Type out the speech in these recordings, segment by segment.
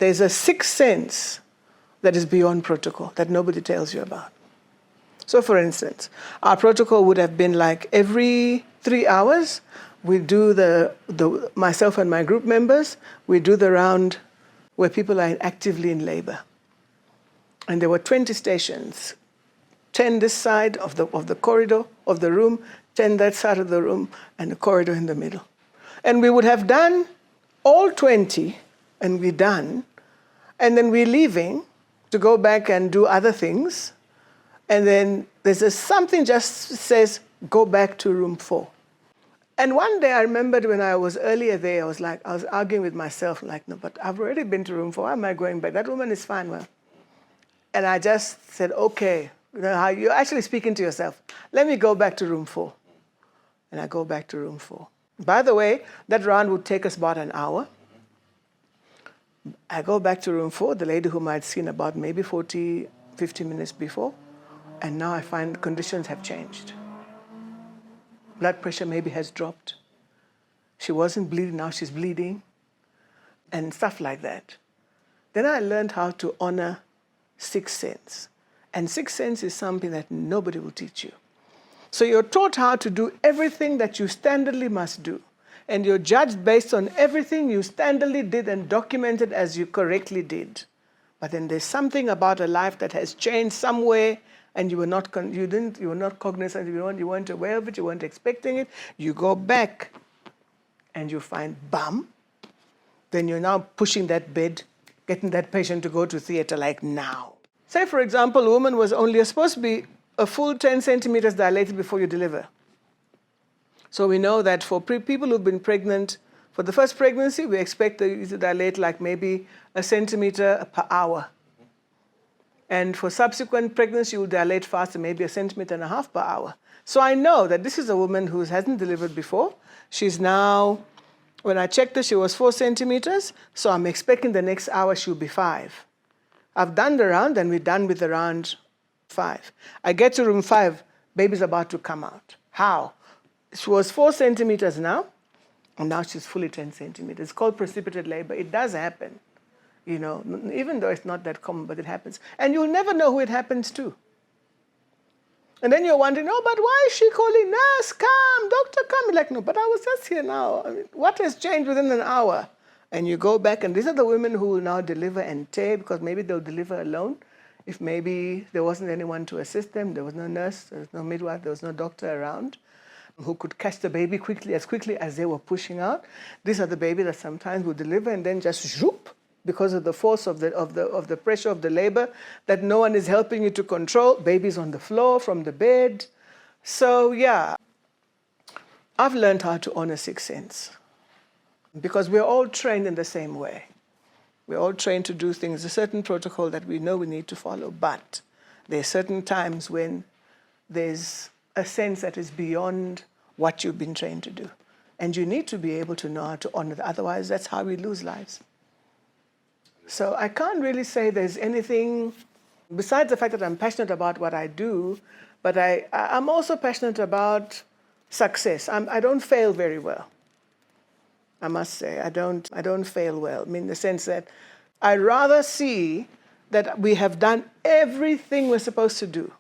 there's a sixth sense that is beyond protocol, that nobody tells you about. So for instance, our protocol would have been like every 3 hours, we do myself and my group members, we do the round where people are actively in labor. And there were 20 stations, 10 this side of the corridor of the room, 10 that side of the room, and a corridor in the middle. And we would have done all 20, and we're done, and then we're leaving to go back and do other things, and then something just says, go back to room 4. And one day I remembered when I was earlier there, I was arguing with myself, like, no, but I've already been to room 4, why am I going back? That woman is fine, well. And I just said, okay, you know how you're actually speaking to yourself. Let me go back to room 4. And I go back to room 4. By the way, that round would take us about an hour. I go back to room 4, the lady whom I'd seen about maybe 40, 50 minutes before. And now I find conditions have changed. Blood pressure maybe has dropped. She wasn't bleeding, now she's bleeding. And stuff like that. Then I learned how to honor sixth sense. And sixth sense is something that nobody will teach you. So you're taught how to do everything that you standardly must do. And you're judged based on everything you standardly did and documented as you correctly did. But then there's something about a life that has changed somewhere, and you were not cognizant, you weren't aware of it, you weren't expecting it. You go back and you find bam. Then you're now pushing that bed, getting that patient to go to theater like now. Say, for example, a woman was only supposed to be a full 10 centimeters dilated before you deliver. So we know that for people who've been pregnant, for the first pregnancy, we expect you to dilate like maybe a centimeter per hour. And for subsequent pregnancy, you will dilate faster, maybe a centimeter and a half per hour. So I know that this is a woman who hasn't delivered before. She's now, when I checked her, she was 4 centimeters. So I'm expecting the next hour she'll be 5. I've done the round, and we're done with the round 5. I get to room 5, baby's about to come out. How? She was 4 centimeters now, and now she's fully 10 centimeters. It's called precipitate labor. It does happen. You know, even though it's not that common, but it happens. And you'll never know who it happens to. And then you're wondering, oh, but why is she calling? Nurse, come, doctor, come. You're like, no, but I was just here now. I mean, what has changed within an hour? And you go back, and these are the women who will now deliver and tear, because maybe they'll deliver alone. If maybe there wasn't anyone to assist them, there was no nurse, there was no midwife, there was no doctor around who could catch the baby quickly as they were pushing out. These are the babies that sometimes will deliver and then just zoop, because of the force of the pressure of the labor that no one is helping you to control. Babies on the floor from the bed. So yeah, I've learned how to honor sixth sense, because we're all trained in the same way. We're all trained to do things, a certain protocol that we know we need to follow, but there are certain times when there's a sense that is beyond what you've been trained to do. And you need to be able to know how to honor that. Otherwise, that's how we lose lives. So I can't really say there's anything, besides the fact that I'm passionate about what I do, but I'm also passionate about success. I don't fail very well. I must say, I don't fail well. I mean, in the sense that I rather see that we have done everything we're supposed to do.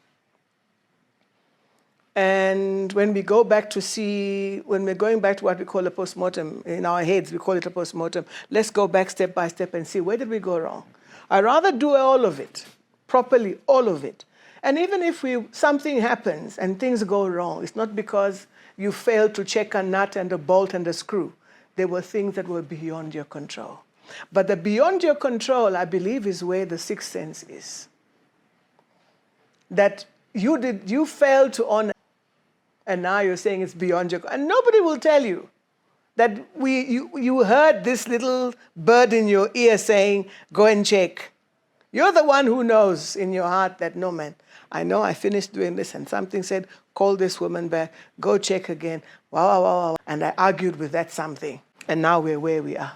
And when we go back to see, when we're going back to what we call a postmortem, in our heads, we call it a postmortem, let's go back step by step and see, where did we go wrong? I rather do all of it, properly, all of it. And even if something happens and things go wrong, it's not because you failed to check a nut and a bolt and a screw. There were things that were beyond your control. But the beyond your control, I believe, is where the sixth sense is. That you failed to honor, and now you're saying it's beyond your control. And nobody will tell you that you heard this little bird in your ear saying, go and check. You're the one who knows in your heart that, no, man, I know I finished doing this, and something said, call this woman back, go check again. Wow, wow, wow, wow. And I argued with that something. And now we're where we are.